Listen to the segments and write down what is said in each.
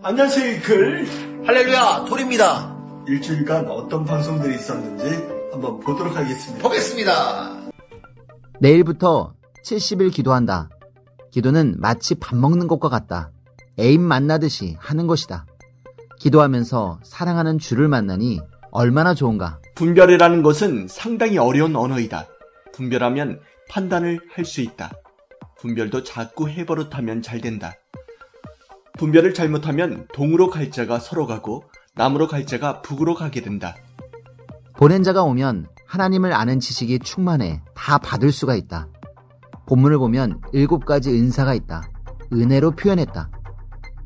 안녕하세요, 이클. 할렐루야, 톨입니다. 일주일간 어떤 방송들이 있었는지 한번 보도록 하겠습니다. 보겠습니다. 내일부터 70일 기도한다. 기도는 마치 밥 먹는 것과 같다. 애인 만나듯이 하는 것이다. 기도하면서 사랑하는 주를 만나니 얼마나 좋은가. 분별이라는 것은 상당히 어려운 언어이다. 분별하면 판단을 할 수 있다. 분별도 자꾸 해버릇하면 잘 된다. 분별을 잘못하면 동으로 갈 자가 서로 가고 남으로 갈 자가 북으로 가게 된다. 보낸 자가 오면 하나님을 아는 지식이 충만해 다 받을 수가 있다. 본문을 보면 7가지 은사가 있다. 은혜로 표현했다.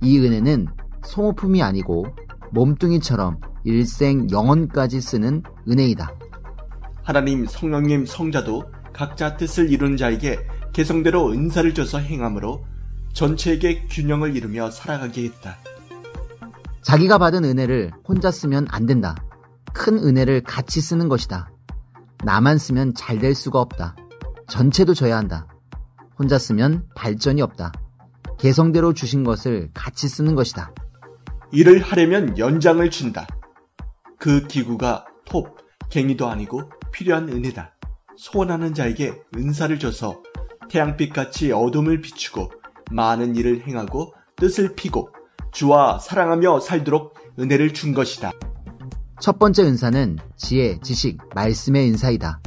이 은혜는 소모품이 아니고 몸뚱이처럼 일생 영원까지 쓰는 은혜이다. 하나님, 성령님, 성자도 각자 뜻을 이룬 자에게 개성대로 은사를 줘서 행함으로 전체에게 균형을 이루며 살아가게 했다. 자기가 받은 은혜를 혼자 쓰면 안 된다. 큰 은혜를 같이 쓰는 것이다. 나만 쓰면 잘 될 수가 없다. 전체도 져야 한다. 혼자 쓰면 발전이 없다. 개성대로 주신 것을 같이 쓰는 것이다. 일을 하려면 연장을 준다. 그 기구가 톱, 갱이도 아니고 필요한 은혜다. 소원하는 자에게 은사를 줘서 태양빛같이 어둠을 비추고 많은 일을 행하고 뜻을 피고 주와 사랑하며 살도록 은혜를 준 것이다. 첫 번째 은사는 지혜, 지식, 말씀의 은사이다.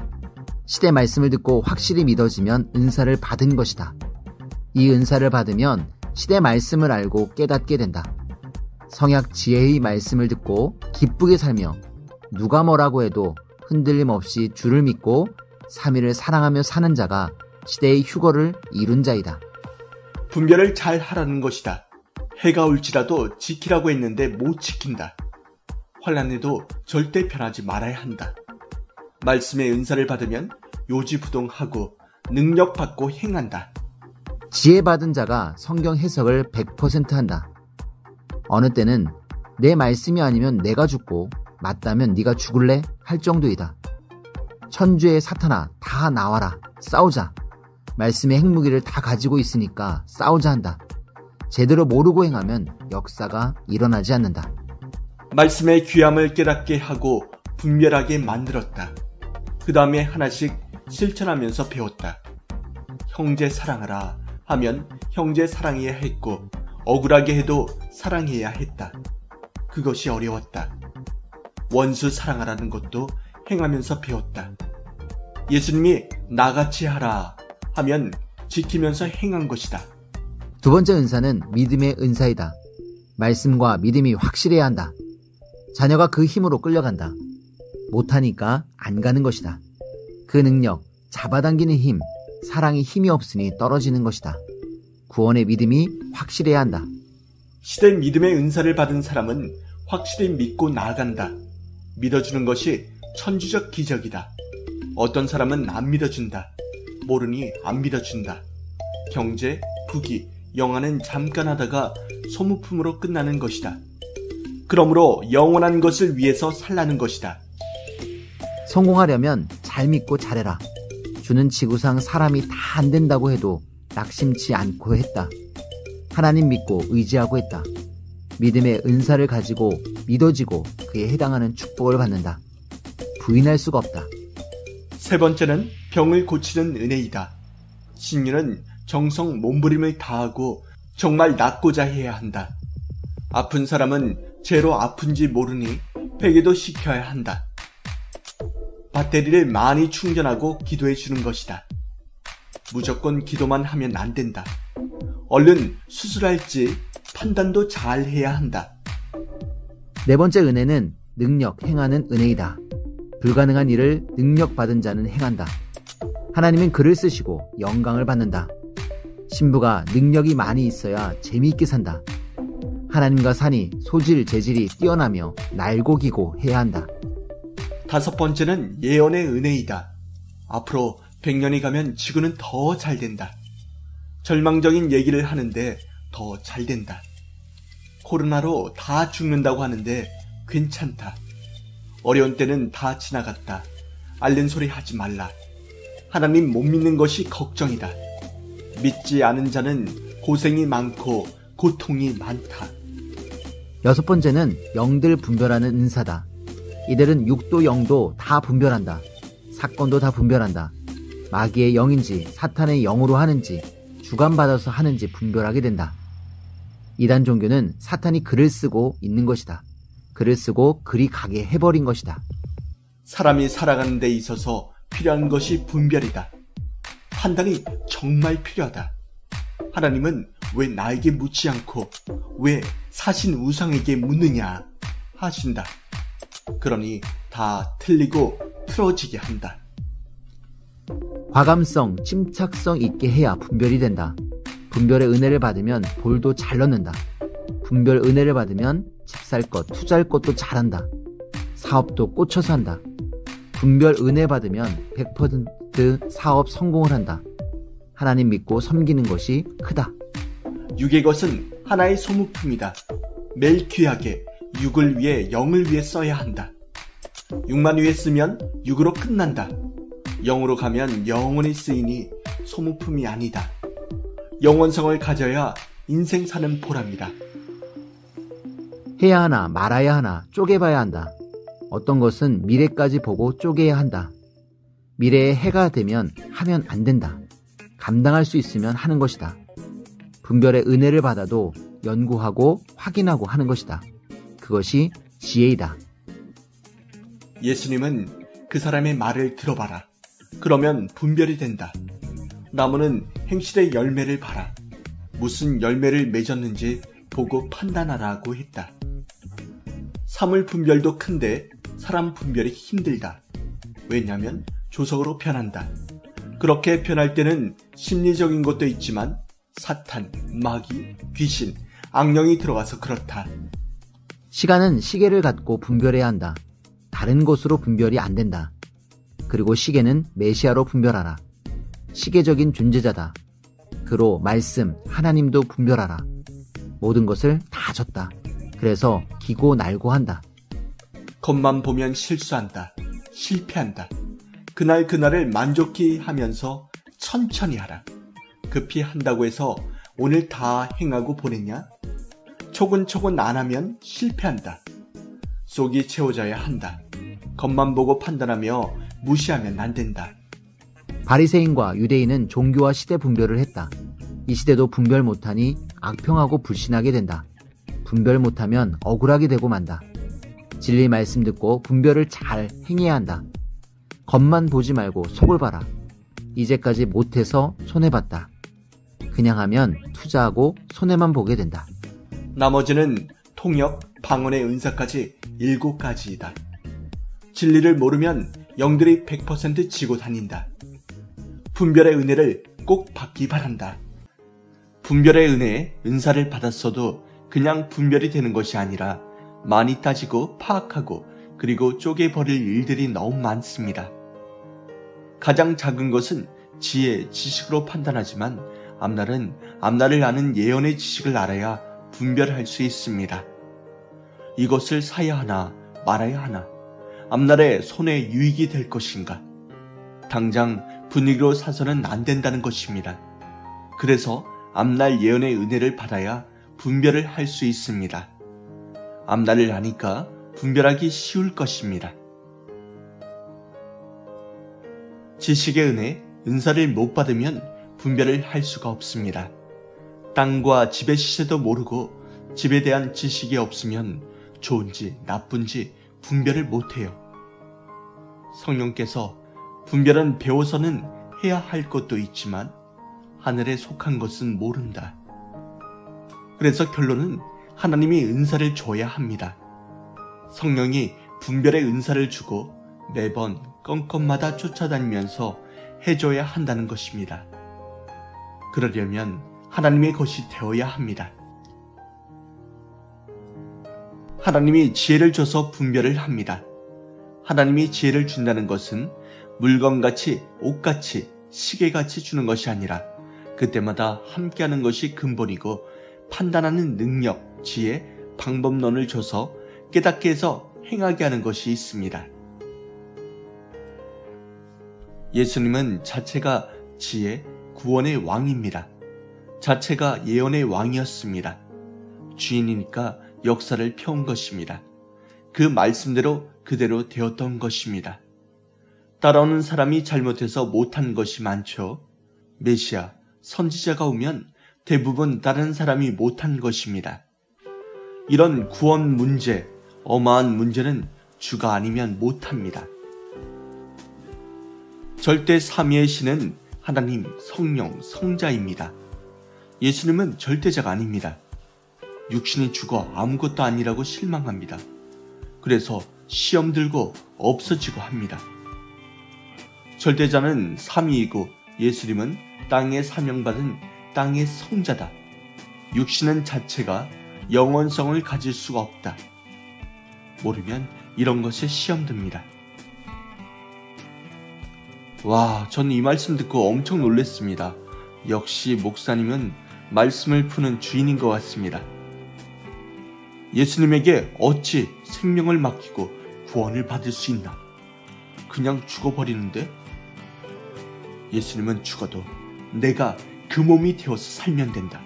시대 말씀을 듣고 확실히 믿어지면 은사를 받은 것이다. 이 은사를 받으면 시대 말씀을 알고 깨닫게 된다. 성약 지혜의 말씀을 듣고 기쁘게 살며 누가 뭐라고 해도 흔들림 없이 주를 믿고 3일을 사랑하며 사는 자가 시대의 휴거를 이룬 자이다. 분별을 잘 하라는 것이다. 해가 올지라도 지키라고 했는데 못 지킨다. 환난에도 절대 변하지 말아야 한다. 말씀의 은사를 받으면 요지부동하고 능력받고 행한다. 지혜받은 자가 성경 해석을 100% 한다. 어느 때는 내 말씀이 아니면 내가 죽고 맞다면 네가 죽을래? 할 정도이다. 천주의 사탄아, 다 나와라. 싸우자. 말씀의 핵무기를 다 가지고 있으니까 싸우자 한다. 제대로 모르고 행하면 역사가 일어나지 않는다. 말씀의 귀함을 깨닫게 하고 분별하게 만들었다. 그 다음에 하나씩 실천하면서 배웠다. 형제 사랑하라 하면 형제 사랑해야 했고 억울하게 해도 사랑해야 했다. 그것이 어려웠다. 원수 사랑하라는 것도 행하면서 배웠다. 예수님이 나같이 하라 하면 지키면서 행한 것이다. 두 번째 은사는 믿음의 은사이다. 말씀과 믿음이 확실해야 한다. 자녀가 그 힘으로 끌려간다. 못하니까 안 가는 것이다. 그 능력, 잡아당기는 힘, 사랑이 힘이 없으니 떨어지는 것이다. 구원의 믿음이 확실해야 한다. 시대 믿음의 은사를 받은 사람은 확실히 믿고 나아간다. 믿어주는 것이 천주적 기적이다. 어떤 사람은 안 믿어준다. 모르니 안 믿어준다. 경제, 부귀, 영화는 잠깐 하다가 소모품으로 끝나는 것이다. 그러므로 영원한 것을 위해서 살라는 것이다. 성공하려면 잘 믿고 잘해라. 주는 지구상 사람이 다 안 된다고 해도 낙심치 않고 했다. 하나님 믿고 의지하고 했다. 믿음의 은사를 가지고 믿어지고 그에 해당하는 축복을 받는다. 부인할 수가 없다. 세 번째는 병을 고치는 은혜이다. 신유는 정성 몸부림을 다하고 정말 낫고자 해야 한다. 아픈 사람은 죄로 아픈지 모르니 회개도 시켜야 한다. 배터리를 많이 충전하고 기도해 주는 것이다. 무조건 기도만 하면 안 된다. 얼른 수술할지 판단도 잘 해야 한다. 네 번째 은혜는 능력, 행하는 은혜이다. 불가능한 일을 능력받은 자는 행한다. 하나님은 그를 쓰시고 영광을 받는다. 신부가 능력이 많이 있어야 재미있게 산다. 하나님과 사니 소질, 재질이 뛰어나며 날고 기고 해야 한다. 다섯 번째는 예언의 은혜이다. 앞으로 100년이 가면 지구는 더 잘 된다. 절망적인 얘기를 하는데 더 잘 된다. 코로나로 다 죽는다고 하는데 괜찮다. 어려운 때는 다 지나갔다. 앓는 소리 하지 말라. 하나님 못 믿는 것이 걱정이다. 믿지 않은 자는 고생이 많고 고통이 많다. 6번째는 영들 분별하는 은사다. 이들은 육도 영도 다 분별한다. 사건도 다 분별한다. 마귀의 영인지 사탄의 영으로 하는지 주관받아서 하는지 분별하게 된다. 이단 종교는 사탄이 글을 쓰고 있는 것이다. 글을 쓰고 글이 가게 해버린 것이다. 사람이 살아가는 데 있어서 필요한 것이 분별이다. 판단이 정말 필요하다. 하나님은 왜 나에게 묻지 않고 왜 사신 우상에게 묻느냐 하신다. 그러니 다 틀리고 틀어지게 한다. 과감성, 침착성 있게 해야 분별이 된다. 분별의 은혜를 받으면 볼도 잘 넣는다. 분별 은혜를 받으면 집 살 것, 투자할 것도 잘한다. 사업도 꽂혀서 한다. 분별 은혜 받으면 100% 사업 성공을 한다. 하나님 믿고 섬기는 것이 크다. 육의 것은 하나의 소모품이다. 매일 귀하게 육을 위해 영을 위해 써야 한다. 육만 위해 쓰면 육으로 끝난다. 영으로 가면 영원히 쓰이니 소모품이 아니다. 영원성을 가져야 인생 사는 보람이다. 해야 하나 말아야 하나 쪼개봐야 한다. 어떤 것은 미래까지 보고 쪼개야 한다. 미래에 해가 되면 하면 안 된다. 감당할 수 있으면 하는 것이다. 분별의 은혜를 받아도 연구하고 확인하고 하는 것이다. 그것이 지혜이다. 예수님은 그 사람의 말을 들어봐라. 그러면 분별이 된다. 나무는 행실의 열매를 봐라. 무슨 열매를 맺었는지 보고 판단하라고 했다. 사물 분별도 큰데 사람 분별이 힘들다. 왜냐하면 조석으로 변한다. 그렇게 변할 때는 심리적인 것도 있지만 사탄, 마귀, 귀신, 악령이 들어와서 그렇다. 시간은 시계를 갖고 분별해야 한다. 다른 것으로 분별이 안 된다. 그리고 시계는 메시아로 분별하라. 시계적인 존재자다. 그로 말씀, 하나님도 분별하라. 모든 것을 다 줬다. 그래서 기고 날고 한다. 겉만 보면 실수한다. 실패한다. 그날을 만족히 하면서 천천히 하라. 급히 한다고 해서 오늘 다 행하고 보냈냐? 초근초근 안 하면 실패한다. 속이 채워져야 한다. 겉만 보고 판단하며 무시하면 안 된다. 바리새인과 유대인은 종교와 시대 분별을 했다. 이 시대도 분별 못하니 악평하고 불신하게 된다. 분별 못하면 억울하게 되고 만다. 진리 말씀 듣고 분별을 잘 행해야 한다. 겉만 보지 말고 속을 봐라. 이제까지 못해서 손해봤다. 그냥 하면 투자하고 손해만 보게 된다. 나머지는 통역, 방언의 은사까지 7가지이다. 진리를 모르면 영들이 100% 지고 다닌다. 분별의 은혜를 꼭 받기 바란다. 분별의 은혜에 은사를 받았어도 그냥 분별이 되는 것이 아니라 많이 따지고 파악하고 그리고 쪼개버릴 일들이 너무 많습니다. 가장 작은 것은 지혜, 지식으로 판단하지만 앞날은 앞날을 아는 예언의 지식을 알아야 분별할 수 있습니다. 이것을 사야 하나 말아야 하나, 앞날에 손에 유익이 될 것인가, 당장 분위기로 사서는 안 된다는 것입니다. 그래서 앞날 예언의 은혜를 받아야 분별을 할 수 있습니다. 앞날을 아니까 분별하기 쉬울 것입니다. 지식의 은혜, 은사를 못 받으면 분별을 할 수가 없습니다. 땅과 집의 시세도 모르고 집에 대한 지식이 없으면 좋은지 나쁜지 분별을 못해요. 성령께서 분별은 배워서는 해야 할 것도 있지만 하늘에 속한 것은 모른다. 그래서 결론은 하나님이 은사를 줘야 합니다. 성령이 분별의 은사를 주고 매번 건건마다 쫓아다니면서 해줘야 한다는 것입니다. 그러려면 하나님의 것이 되어야 합니다. 하나님이 지혜를 줘서 분별을 합니다. 하나님이 지혜를 준다는 것은 물건같이, 옷같이, 시계같이 주는 것이 아니라 그때마다 함께하는 것이 근본이고 판단하는 능력, 지혜, 방법론을 줘서 깨닫게 해서 행하게 하는 것이 있습니다. 예수님은 자체가 지혜, 구원의 왕입니다. 자체가 예언의 왕이었습니다. 주인이니까 역사를 펴온 것입니다. 그 말씀대로 그대로 되었던 것입니다. 따라오는 사람이 잘못해서 못한 것이 많죠. 메시아, 선지자가 오면 대부분 다른 사람이 못한 것입니다. 이런 구원 문제, 어마한 문제는 주가 아니면 못합니다. 절대 삼위의 신은 하나님, 성령, 성자입니다. 예수님은 절대자가 아닙니다. 육신이 죽어 아무것도 아니라고 실망합니다. 그래서 시험 들고 없어지고 합니다. 절대자는 삼위이고 예수님은 땅에 사명받은 땅의 성자다. 육신은 자체가 영원성을 가질 수가 없다. 모르면 이런 것에 시험 듭니다. 와, 전 이 말씀 듣고 엄청 놀랐습니다. 역시 목사님은 말씀을 푸는 주인인 것 같습니다. 예수님에게 어찌 생명을 맡기고 구원을 받을 수 있나? 그냥 죽어버리는데? 예수님은 죽어도 내가 그 몸이 되어서 살면 된다.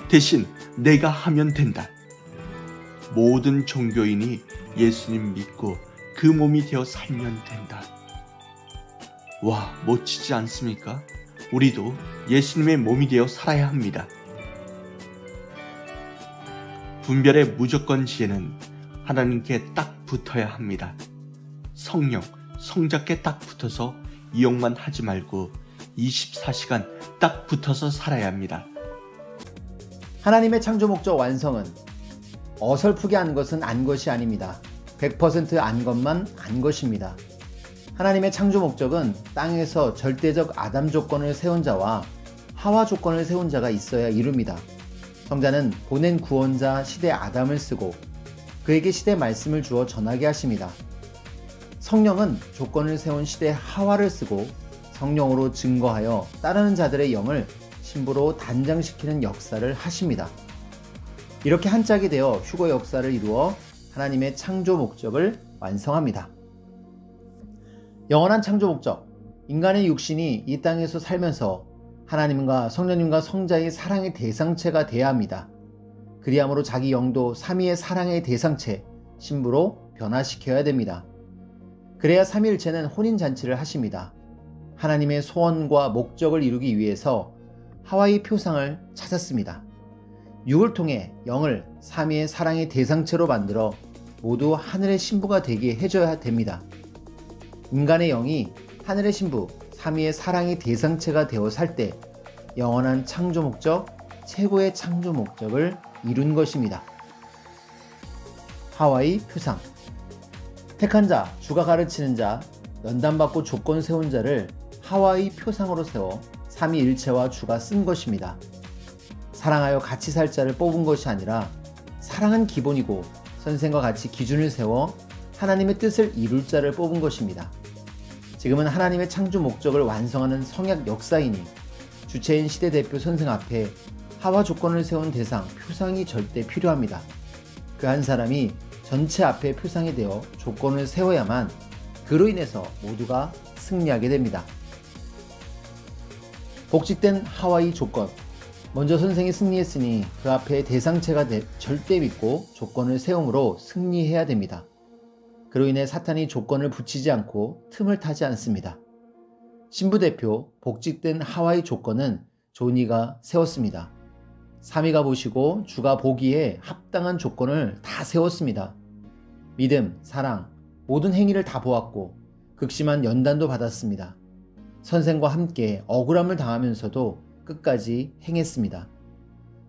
대신 내가 하면 된다. 모든 종교인이 예수님 믿고 그 몸이 되어 살면 된다. 와, 멋지지 않습니까? 우리도 예수님의 몸이 되어 살아야 합니다. 분별의 무조건 지혜는 하나님께 딱 붙어야 합니다. 성령, 성자께 딱 붙어서 이용만 하지 말고 24시간 딱 붙어서 살아야 합니다. 하나님의 창조 목적 완성은 어설프게 안 것은 안 것이 아닙니다. 100% 안 것만 안 것입니다. 하나님의 창조 목적은 땅에서 절대적 아담 조건을 세운 자와 하와 조건을 세운 자가 있어야 이룹니다. 성자는 보낸 구원자 시대 아담을 쓰고 그에게 시대 말씀을 주어 전하게 하십니다. 성령은 조건을 세운 시대 하와를 쓰고 성령으로 증거하여 따르는 자들의 영을 신부로 단장시키는 역사를 하십니다. 이렇게 한 짝이 되어 휴거 역사를 이루어 하나님의 창조 목적을 완성합니다. 영원한 창조 목적, 인간의 육신이 이 땅에서 살면서 하나님과 성령님과 성자의 사랑의 대상체가 되어야 합니다. 그리함으로 자기 영도 삼위의 사랑의 대상체, 신부로 변화시켜야 됩니다. 그래야 삼위일체는 혼인잔치를 하십니다. 하나님의 소원과 목적을 이루기 위해서 하와의 표상을 찾았습니다. 육을 통해 영을 삼위의 사랑의 대상체로 만들어 모두 하늘의 신부가 되게 해줘야 됩니다. 인간의 영이 하늘의 신부, 삼위의 사랑의 대상체가 되어 살 때 영원한 창조 목적, 최고의 창조 목적을 이룬 것입니다. 하와의 표상. 택한 자, 주가 가르치는 자, 연단받고 조건 세운 자를 하와의 표상으로 세워 삼위일체와 주가 쓴 것입니다. 사랑하여 같이 살 자를 뽑은 것이 아니라 사랑은 기본이고 선생과 같이 기준을 세워 하나님의 뜻을 이룰 자를 뽑은 것입니다. 지금은 하나님의 창조 목적을 완성하는 성약 역사이니 주체인 시대 대표 선생 앞에 하와 조건을 세운 대상, 표상이 절대 필요합니다. 그 한 사람이 전체 앞에 표상이 되어 조건을 세워야만 그로 인해서 모두가 승리하게 됩니다. 복직된 하와의 조건. 먼저 선생이 승리했으니 그 앞에 대상체가 절대 믿고 조건을 세움으로 승리해야 됩니다. 그로 인해 사탄이 조건을 붙이지 않고 틈을 타지 않습니다. 신부대표 복직된 하와의 조건은 조니가 세웠습니다. 삼위가 보시고 주가 보기에 합당한 조건을 다 세웠습니다. 믿음, 사랑, 모든 행위를 다 보았고 극심한 연단도 받았습니다. 선생과 함께 억울함을 당하면서도 끝까지 행했습니다.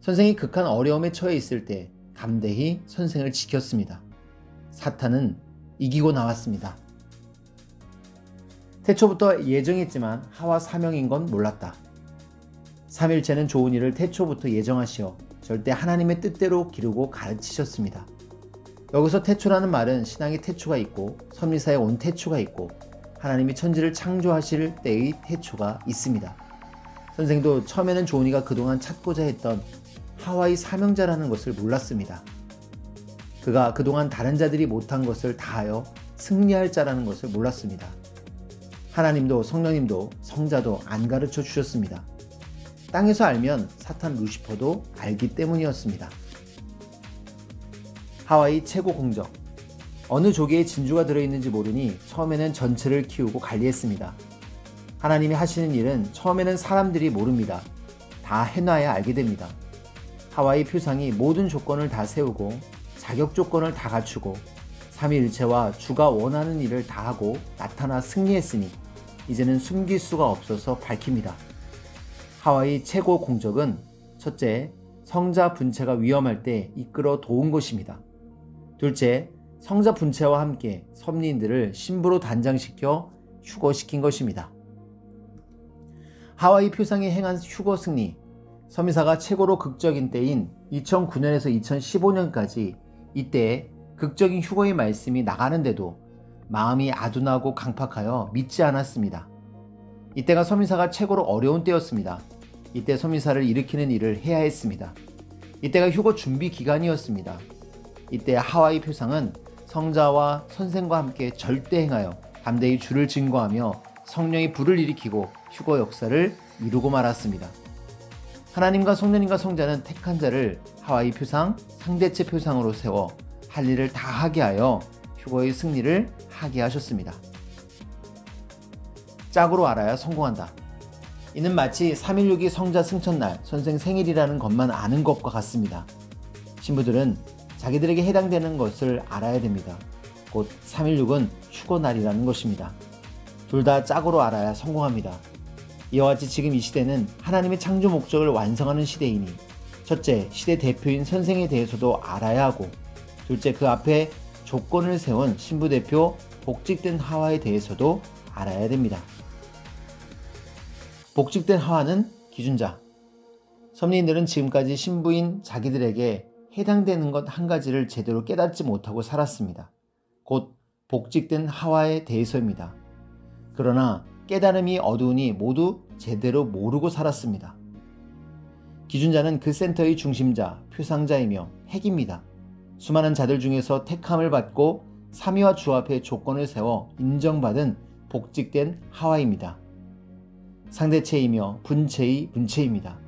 선생이 극한 어려움에 처해 있을 때 담대히 선생을 지켰습니다. 사탄은 이기고 나왔습니다. 태초부터 예정했지만 하와 사명인 건 몰랐다. 삼일체는 좋은 일을 태초부터 예정하시어 절대 하나님의 뜻대로 기르고 가르치셨습니다. 여기서 태초라는 말은 신앙의 태초가 있고 섭리사에 온 태초가 있고 하나님이 천지를 창조하실 때의 태초가 있습니다. 선생도 처음에는 조은이가 그동안 찾고자 했던 하와의 사명자라는 것을 몰랐습니다. 그가 그동안 다른 자들이 못한 것을 다하여 승리할 자라는 것을 몰랐습니다. 하나님도 성령님도 성자도 안 가르쳐 주셨습니다. 땅에서 알면 사탄 루시퍼도 알기 때문이었습니다. 하와이 최고 공적. 어느 조개에 진주가 들어있는지 모르니 처음에는 전체를 키우고 관리했습니다. 하나님이 하시는 일은 처음에는 사람들이 모릅니다. 다 해놔야 알게 됩니다. 하와이 표상이 모든 조건을 다 세우고 자격 조건을 다 갖추고 삼위일체와 주가 원하는 일을 다 하고 나타나 승리했으니 이제는 숨길 수가 없어서 밝힙니다. 하와이 최고 공적은 첫째, 성자 분체가 위험할 때 이끌어 도운 것입니다. 둘째, 성자 분체와 함께 섭리인들을 신부로 단장시켜 휴거시킨 것입니다. 하와이 표상이 행한 휴거 승리, 서미사가 최고로 극적인 때인 2009년에서 2015년까지 이때 극적인 휴거의 말씀이 나가는데도 마음이 아둔하고 강팍하여 믿지 않았습니다. 이때가 서미사가 최고로 어려운 때였습니다. 이때 서미사를 일으키는 일을 해야 했습니다. 이때가 휴거 준비 기간이었습니다. 이때 하와이 표상은 성자와 선생과 함께 절대 행하여 담대히 주를 증거하며 성령의 불을 일으키고 휴거 역사를 이루고 말았습니다. 하나님과 성령님과 성자는 택한 자를 하와이 표상, 상대체 표상으로 세워 할 일을 다 하게 하여 휴거의 승리를 하게 하셨습니다. 짝으로 알아야 성공한다. 이는 마치 3.16이 성자 승천날, 선생 생일이라는 것만 아는 것과 같습니다. 신부들은 자기들에게 해당되는 것을 알아야 됩니다. 곧 3.16은 휴거날이라는 것입니다. 둘 다 짝으로 알아야 성공합니다. 이와 같이 지금 이 시대는 하나님의 창조 목적을 완성하는 시대이니 첫째, 시대 대표인 선생에 대해서도 알아야 하고 둘째, 그 앞에 조건을 세운 신부 대표 복직된 하와에 대해서도 알아야 됩니다. 복직된 하와는 기준자. 섭리인들은 지금까지 신부인 자기들에게 해당되는 것 한 가지를 제대로 깨닫지 못하고 살았습니다. 곧 복직된 하와에 대해서입니다. 그러나 깨달음이 어두우니 모두 제대로 모르고 살았습니다. 기준자는 그 센터의 중심자, 표상자이며 핵입니다. 수많은 자들 중에서 택함을 받고 삼위와 주 앞에 조건을 세워 인정받은 복직된 하와입니다. 상대체이며 분체의 분체입니다.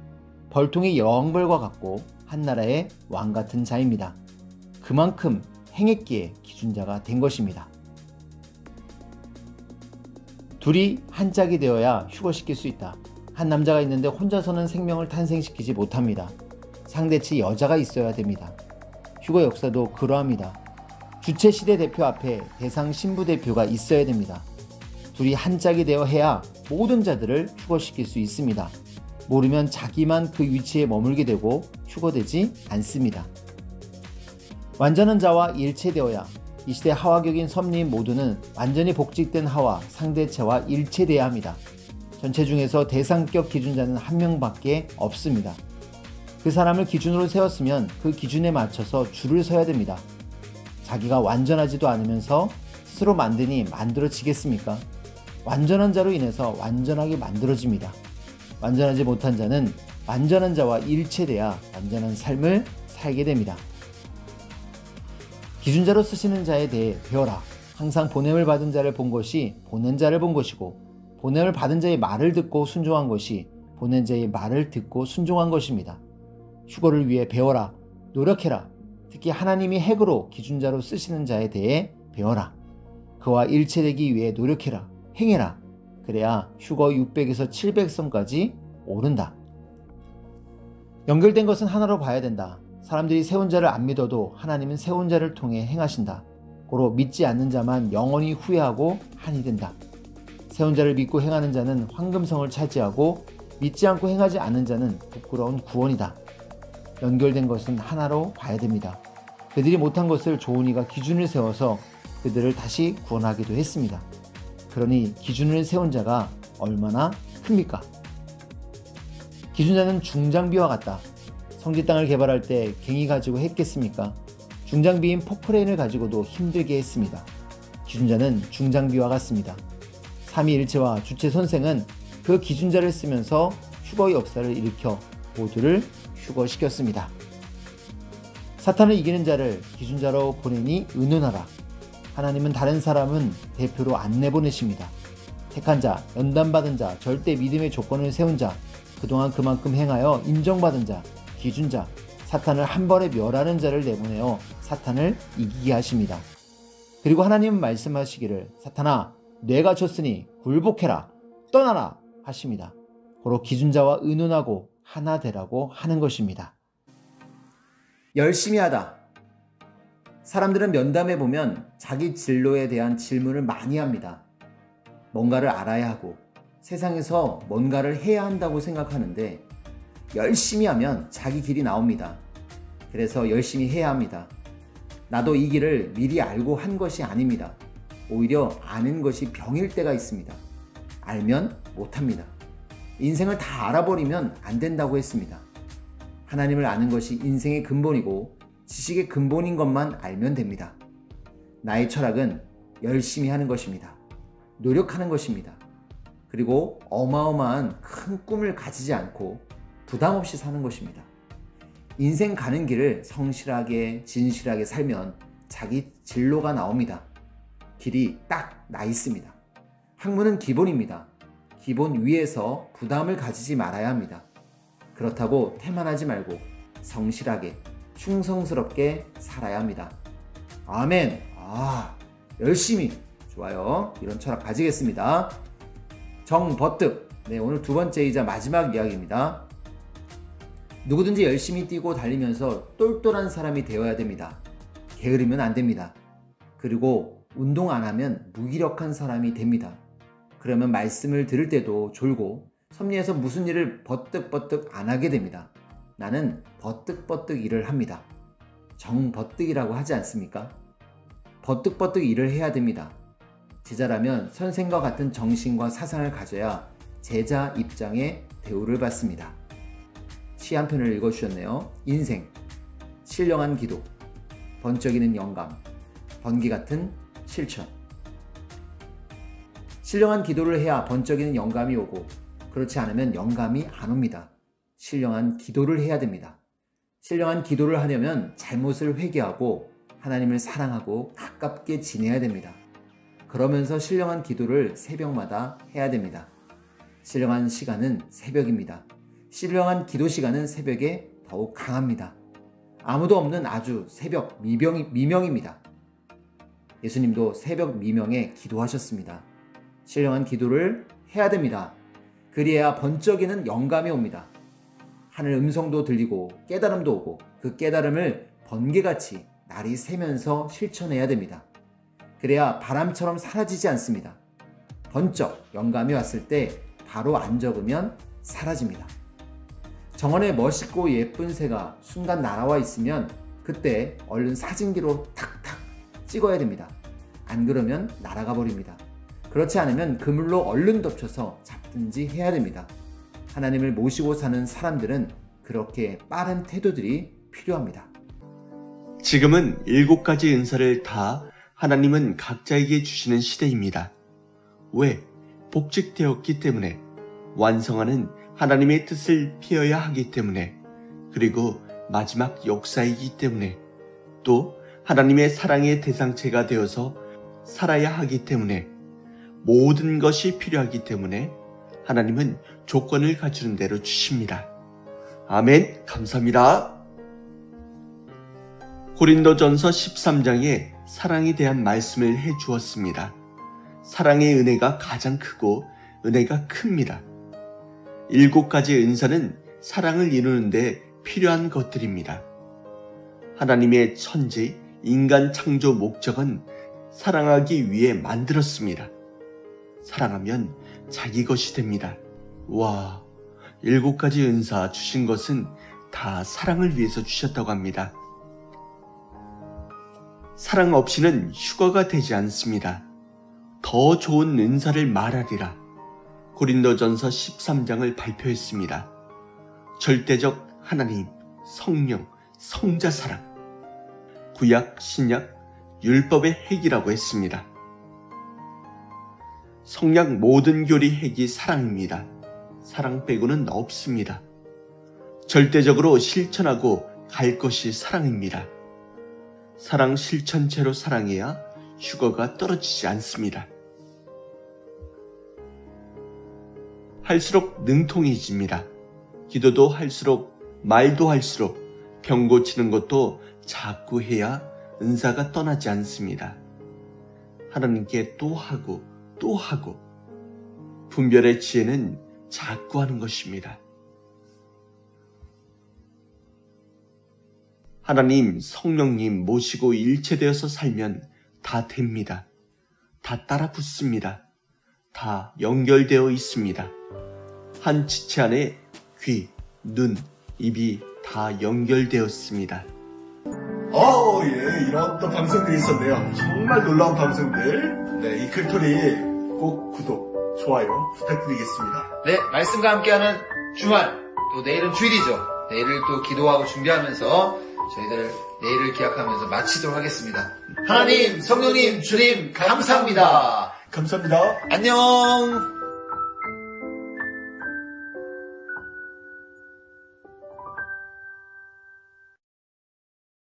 벌통의 여왕벌과 같고 한나라의 왕같은 자입니다. 그만큼 행했기에 기준자가 된 것입니다. 둘이 한 짝이 되어야 휴거시킬 수 있다. 한 남자가 있는데 혼자서는 생명을 탄생시키지 못합니다. 상대치 여자가 있어야 됩니다. 휴거 역사도 그러합니다. 주체 시대 대표 앞에 대상 신부 대표가 있어야 됩니다. 둘이 한 짝이 되어 해야 모든 자들을 휴거시킬 수 있습니다. 모르면 자기만 그 위치에 머물게 되고 휴거되지 않습니다. 완전한 자와 일체되어야 이 시대 하와격인 섭리인 모두는 완전히 복직된 하와 상대체와 일체돼야 합니다. 전체 중에서 대상격 기준자는 한 명밖에 없습니다. 그 사람을 기준으로 세웠으면 그 기준에 맞춰서 줄을 서야 됩니다. 자기가 완전하지도 않으면서 스스로 만드니 만들어지겠습니까? 완전한 자로 인해서 완전하게 만들어집니다. 완전하지 못한 자는 완전한 자와 일체돼야 완전한 삶을 살게 됩니다. 기준자로 쓰시는 자에 대해 배워라. 항상 보냄을 받은 자를 본 것이 보낸 자를 본 것이고 보냄을 받은 자의 말을 듣고 순종한 것이 보낸 자의 말을 듣고 순종한 것입니다. 휴거를 위해 배워라. 노력해라. 특히 하나님이 핵으로 기준자로 쓰시는 자에 대해 배워라. 그와 일체되기 위해 노력해라. 행해라. 그래야 휴거 600에서 700선까지 오른다. 연결된 것은 하나로 봐야 된다. 사람들이 세운 자를 안 믿어도 하나님은 세운 자를 통해 행하신다. 고로 믿지 않는 자만 영원히 후회하고 한이 된다. 세운 자를 믿고 행하는 자는 황금성을 차지하고 믿지 않고 행하지 않는 자는 부끄러운 구원이다. 연결된 것은 하나로 봐야 됩니다. 그들이 못한 것을 좋은 이가 기준을 세워서 그들을 다시 구원하기도 했습니다. 그러니 기준을 세운 자가 얼마나 큽니까? 기준자는 중장비와 같다. 성지 땅을 개발할 때 갱이 가지고 했겠습니까? 중장비인 포크레인을 가지고도 힘들게 했습니다. 기준자는 중장비와 같습니다. 삼위일체와 주체 선생은 그 기준자를 쓰면서 휴거 역사를 일으켜 모두를 휴거시켰습니다. 사탄을 이기는 자를 기준자로 보내니 의논하라. 하나님은 다른 사람은 대표로 안 내보내십니다. 택한 자, 연단받은 자, 절대 믿음의 조건을 세운 자, 그동안 그만큼 행하여 인정받은 자, 기준자, 사탄을 한 번에 멸하는 자를 내보내어 사탄을 이기게 하십니다. 그리고 하나님은 말씀하시기를 사탄아 뇌가 졌으니 굴복해라 떠나라 하십니다. 고로 기준자와 의논하고 하나 되라고 하는 것입니다. 열심히 하다. 사람들은 면담에 보면 자기 진로에 대한 질문을 많이 합니다. 뭔가를 알아야 하고 세상에서 뭔가를 해야 한다고 생각하는데 열심히 하면 자기 길이 나옵니다. 그래서 열심히 해야 합니다. 나도 이 길을 미리 알고 한 것이 아닙니다. 오히려 아는 것이 병일 때가 있습니다. 알면 못합니다. 인생을 다 알아버리면 안 된다고 했습니다. 하나님을 아는 것이 인생의 근본이고 지식의 근본인 것만 알면 됩니다. 나의 철학은 열심히 하는 것입니다. 노력하는 것입니다. 그리고 어마어마한 큰 꿈을 가지지 않고 부담 없이 사는 것입니다. 인생 가는 길을 성실하게 진실하게 살면 자기 진로가 나옵니다. 길이 딱 나 있습니다. 학문은 기본입니다. 기본 위에서 부담을 가지지 말아야 합니다. 그렇다고 태만하지 말고 성실하게 충성스럽게 살아야 합니다. 아멘. 열심히. 좋아요. 이런 철학 가지겠습니다. 정버뜩. 네, 오늘 두 번째이자 마지막 이야기입니다. 누구든지 열심히 뛰고 달리면서 똘똘한 사람이 되어야 됩니다. 게으르면 안 됩니다. 그리고 운동 안 하면 무기력한 사람이 됩니다. 그러면 말씀을 들을 때도 졸고 섭리에서 무슨 일을 버뜩버뜩 안 하게 됩니다. 나는 버뜩버뜩 일을 합니다. 정버뜩이라고 하지 않습니까? 버뜩버뜩 일을 해야 됩니다. 제자라면 선생과 같은 정신과 사상을 가져야 제자 입장의 대우를 받습니다. 시 한 편을 읽어주셨네요. 인생, 신령한 기도, 번쩍이는 영감, 번개 같은 실천. 신령한 기도를 해야 번쩍이는 영감이 오고 그렇지 않으면 영감이 안 옵니다. 신령한 기도를 해야 됩니다. 신령한 기도를 하려면 잘못을 회개하고 하나님을 사랑하고 가깝게 지내야 됩니다. 그러면서 신령한 기도를 새벽마다 해야 됩니다. 신령한 시간은 새벽입니다. 신령한 기도 시간은 새벽에 더욱 강합니다. 아무도 없는 아주 새벽 미명입니다. 예수님도 새벽 미명에 기도하셨습니다. 신령한 기도를 해야 됩니다. 그리해야 번쩍이는 영감이 옵니다. 하늘 음성도 들리고 깨달음도 오고 그 깨달음을 번개같이 날이 새면서 실천해야 됩니다. 그래야 바람처럼 사라지지 않습니다. 번쩍 영감이 왔을 때 바로 안 적으면 사라집니다. 정원에 멋있고 예쁜 새가 순간 날아와 있으면 그때 얼른 사진기로 탁탁 찍어야 됩니다. 안 그러면 날아가 버립니다. 그렇지 않으면 그물로 얼른 덮쳐서 잡든지 해야 됩니다. 하나님을 모시고 사는 사람들은 그렇게 빠른 태도들이 필요합니다. 지금은 7가지 은사를 다 하나님은 각자에게 주시는 시대입니다. 왜? 복직되었기 때문에, 완성하는 하나님의 뜻을 피어야 하기 때문에, 그리고 마지막 역사이기 때문에, 또 하나님의 사랑의 대상체가 되어서 살아야 하기 때문에, 모든 것이 필요하기 때문에 하나님은 조건을 갖추는 대로 주십니다. 아멘. 감사합니다. 고린도전서 13장에 사랑에 대한 말씀을 해 주었습니다. 사랑의 은혜가 가장 크고 은혜가 큽니다. 7가지 은사는 사랑을 이루는데 필요한 것들입니다. 하나님의 천지, 인간 창조 목적은 사랑하기 위해 만들었습니다. 사랑하면 자기 것이 됩니다. 와, 7가지 은사 주신 것은 다 사랑을 위해서 주셨다고 합니다. 사랑 없이는 휴거가 되지 않습니다. 더 좋은 은사를 말하리라. 고린도전서 13장을 발표했습니다. 절대적 하나님, 성령, 성자 사랑. 구약, 신약, 율법의 핵이라고 했습니다. 성약 모든 교리 핵이 사랑입니다. 사랑 빼고는 없습니다. 절대적으로 실천하고 갈 것이 사랑입니다. 사랑 실천체로 사랑해야 휴거가 떨어지지 않습니다. 할수록 능통해집니다. 기도도 할수록, 말도 할수록, 병 고치는 것도 자꾸 해야 은사가 떠나지 않습니다. 하나님께 또 하고 또 하고 분별의 지혜는 자꾸 하는 것입니다. 하나님, 성령님 모시고 일체되어서 살면 다 됩니다. 다 따라 붙습니다. 다 연결되어 있습니다. 한 지체 안에 귀, 눈, 입이 다 연결되었습니다. 예, 이런 또 방송들이 있었네요. 정말 놀라운 방송들. 네, 이클토리 꼭 구독, 좋아요 부탁드리겠습니다. 네, 말씀과 함께하는 주말, 또 내일은 주일이죠. 내일을 또 기도하고 준비하면서 저희들 내일을 기약하면서 마치도록 하겠습니다. 하나님, 성령님, 주님, 감사합니다. 감사합니다. 안녕!